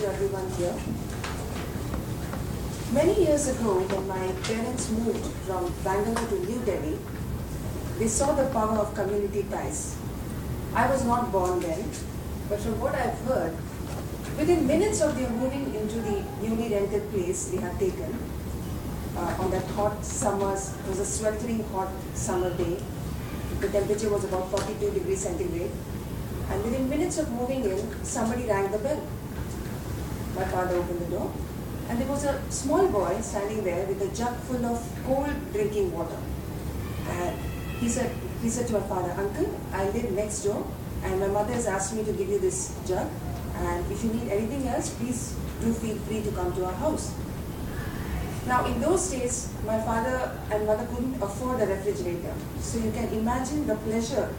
everyone here. Many years ago, when my parents moved from Bangalore to New Delhi, they saw the power of community ties. I was not born then, but from what I've heard, within minutes of their moving into the newly rented place they had taken, on that hot summers, it was a sweltering hot summer day. The temperature was about 42 degrees centigrade. And within minutes of moving in, somebody rang the bell. My father opened the door, and there was a small boy standing there with a jug full of cold drinking water. And he said to my father, "Uncle, I live next door, and my mother has asked me to give you this jug. And if you need anything else, please do feel free to come to our house." Now, in those days, my father and mother couldn't afford a refrigerator. So you can imagine the pleasure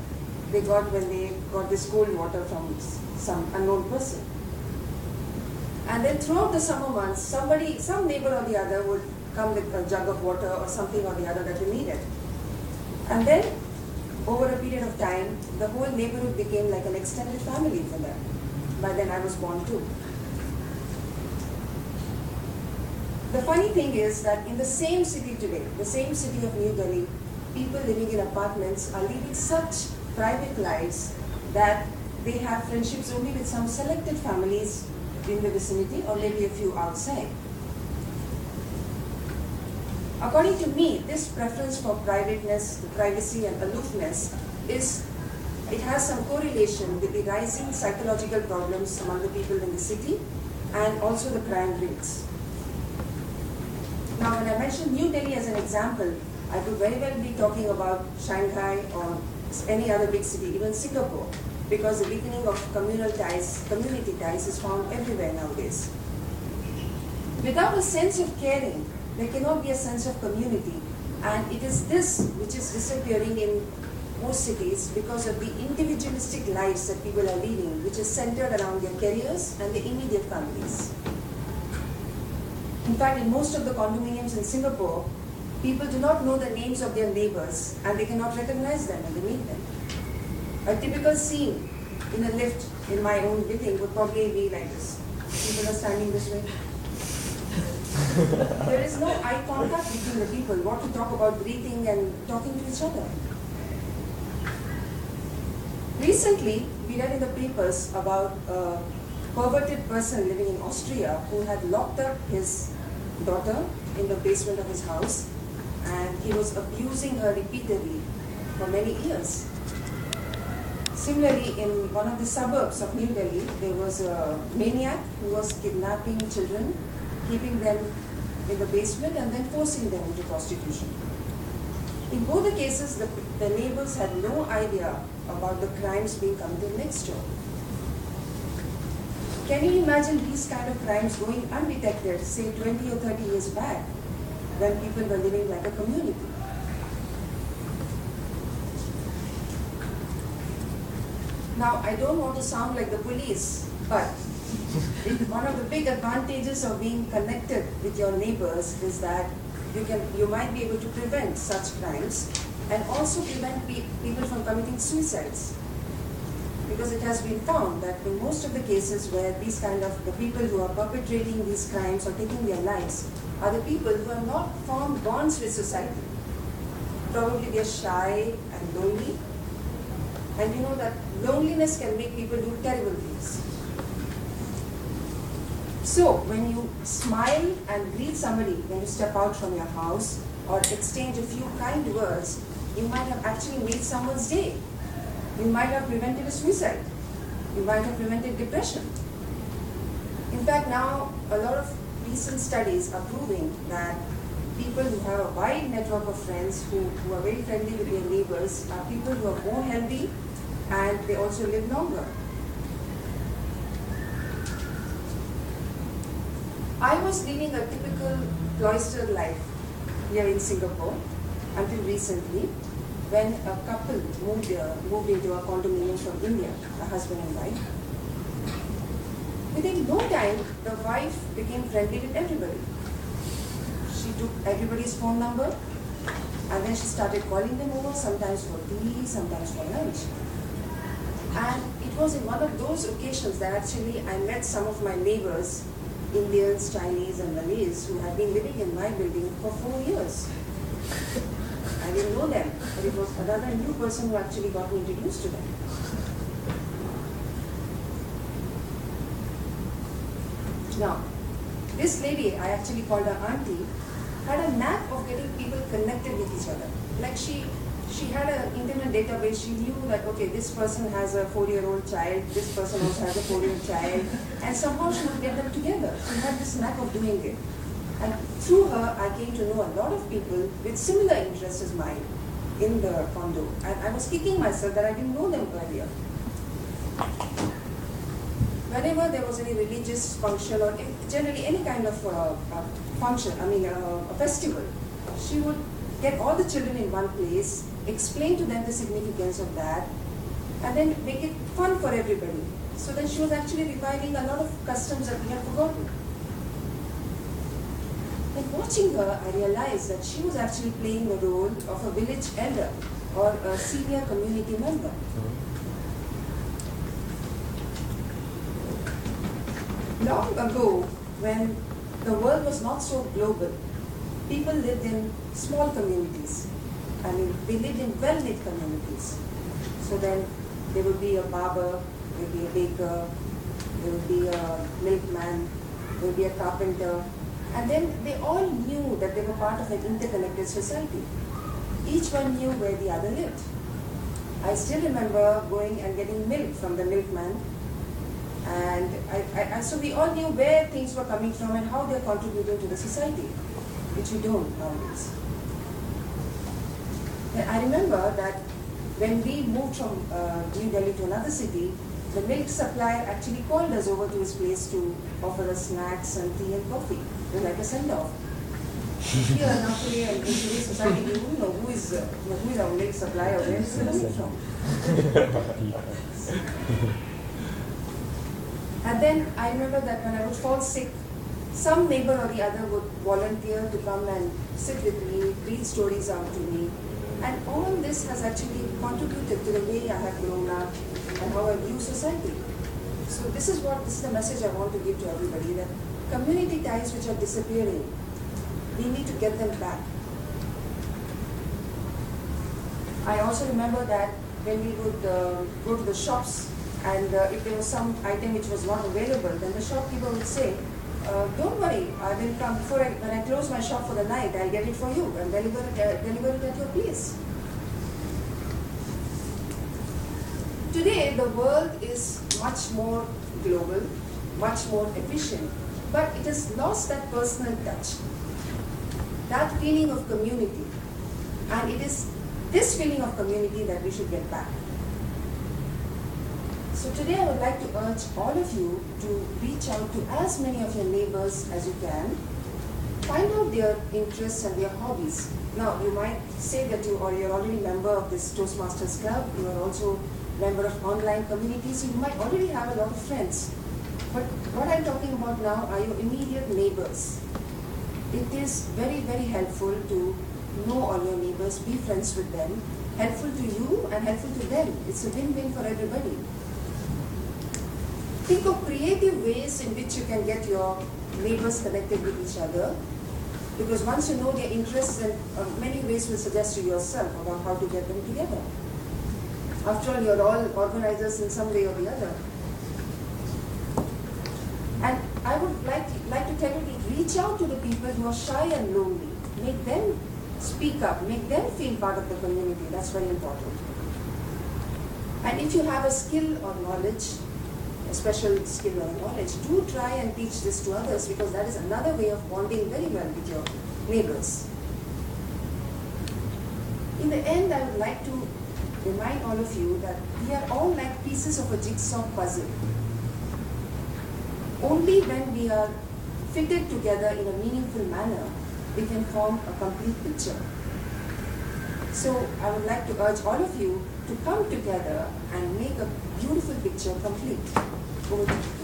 they got when they got this cold water from some unknown person. And then throughout the summer months, some neighbor or the other would come with a jug of water or something or the other that we needed. And then, over a period of time, the whole neighborhood became like an extended family for them. By then I was born too. The funny thing is that in the same city today, the same city of New Delhi, people living in apartments are leading such private lives that they have friendships only with some selected families in the vicinity or maybe a few outside. According to me, this preference for privateness, privacy and aloofness it has some correlation with the rising psychological problems among the people in the city and also the crime rates. Now, when I mention New Delhi as an example, I could very well be talking about Shanghai or any other big city, even Singapore, because the weakening of community ties is found everywhere nowadays. Without a sense of caring, there cannot be a sense of community, and it is this which is disappearing in most cities because of the individualistic lives that people are leading, which is centered around their careers and their immediate families. In fact, in most of the condominiums in Singapore, people do not know the names of their neighbors and they cannot recognize them when they meet them. A typical scene in a lift in my own building would probably be like this. People are standing this way. There is no eye contact between the people. What to talk about breathing and talking to each other. Recently, we read in the papers about a perverted person living in Austria who had locked up his daughter in the basement of his house, and he was abusing her repeatedly for many years. Similarly, in one of the suburbs of New Delhi, there was a maniac who was kidnapping children, keeping them in the basement and then forcing them into prostitution. In both the cases, the neighbors had no idea about the crimes being committed next door. Can you imagine these kind of crimes going undetected, say 20 or 30 years back, when people were living like a community? Now, I don't want to sound like the police, but one of the big advantages of being connected with your neighbors is that you might be able to prevent such crimes and also prevent people from committing suicides. Because it has been found that in most of the cases where the people who are perpetrating these crimes or taking their lives are the people who have not formed bonds with society. Probably they are shy and lonely. And you know that loneliness can make people do terrible things. So when you smile and greet somebody when you step out from your house or exchange a few kind words, you might have actually made someone's day. You might have prevented a suicide. You might have prevented depression. In fact, now a lot of recent studies are proving that people who have a wide network of friends who are very friendly with their neighbors are people who are more healthy and they also live longer. I was leading a typical cloistered life here in Singapore until recently, when a couple moved into a condominium from India, a husband and wife. Within no time, the wife became friendly with everybody. She took everybody's phone number and then she started calling them over, sometimes for tea, sometimes for lunch. And it was in one of those occasions that actually I met some of my neighbors, Indians, Chinese and Malays, who had been living in my building for 4 years. I didn't know them, but it was another new person who actually got me introduced to them. Now, this lady, I actually called her auntie, had a knack of getting people connected with each other. Like she had an internet database. She knew that, okay, this person has a 4-year-old child, this person also has a 4-year-old child, and somehow she would get them together. She had this knack of doing it. And through her, I came to know a lot of people with similar interests as mine in the condo. And I was kicking myself that I didn't know them earlier. Whenever there was any religious function or generally any kind of function, a festival, she would get all the children in one place, explain to them the significance of that, and then make it fun for everybody. So then she was actually reviving a lot of customs that we had forgotten. And watching her, I realized that she was actually playing the role of a village elder or a senior community member. Long ago, when the world was not so global, people lived in small communities. I mean, they lived in well-knit communities. So then there would be a barber, there would be a baker, there would be a milkman, there would be a carpenter, and then they all knew that they were part of an interconnected society. Each one knew where the other lived. I still remember going and getting milk from the milkman, and so we all knew where things were coming from and how they're contributing to the society, which we don't nowadays. I remember that when we moved from New Delhi to another city, the milk supplier actually called us over to his place to offer us snacks and tea and coffee. It was like a send-off. Here, now today, in today's society, we don't know who is our milk supplier, where is it coming from. And then I remember that when I would fall sick, some neighbor or the other would volunteer to come and sit with me, read stories out to me. And all this has actually contributed to the way I have grown up and how I view society. So this is the message I want to give to everybody, that community ties which are disappearing, we need to get them back. I also remember that when we would go to the shops and if there was some item which was not available, then the shopkeeper would say, don't worry, I will come when I close my shop for the night, I'll get it for you and deliver it at your place. Today, the world is much more global, much more efficient, but it has lost that personal touch, that feeling of community. And it is this feeling of community that we should get back. So today I would like to urge all of you to reach out to as many of your neighbors as you can. Find out their interests and their hobbies. Now you might say that you're already a member of this Toastmasters Club, you are also a member of online communities, you might already have a lot of friends. But what I'm talking about now are your immediate neighbors. It is very, very helpful to know all your neighbors, be friends with them, helpful to you and helpful to them. It's a win-win for everybody. Think of creative ways in which you can get your neighbors connected with each other, because once you know their interests, then many ways will suggest to yourself about how to get them together. After all, you're all organizers in some way or the other. And I would like to tell you to reach out to the people who are shy and lonely. Make them speak up, make them feel part of the community. That's very important. And if you have a skill or knowledge, a special skill or knowledge, do try and teach this to others, because that is another way of bonding very well with your neighbors. In the end, I would like to remind all of you that we are all like pieces of a jigsaw puzzle. Only when we are fitted together in a meaningful manner, we can form a complete picture. So I would like to urge all of you to come together and make a beautiful picture complete. Over to you.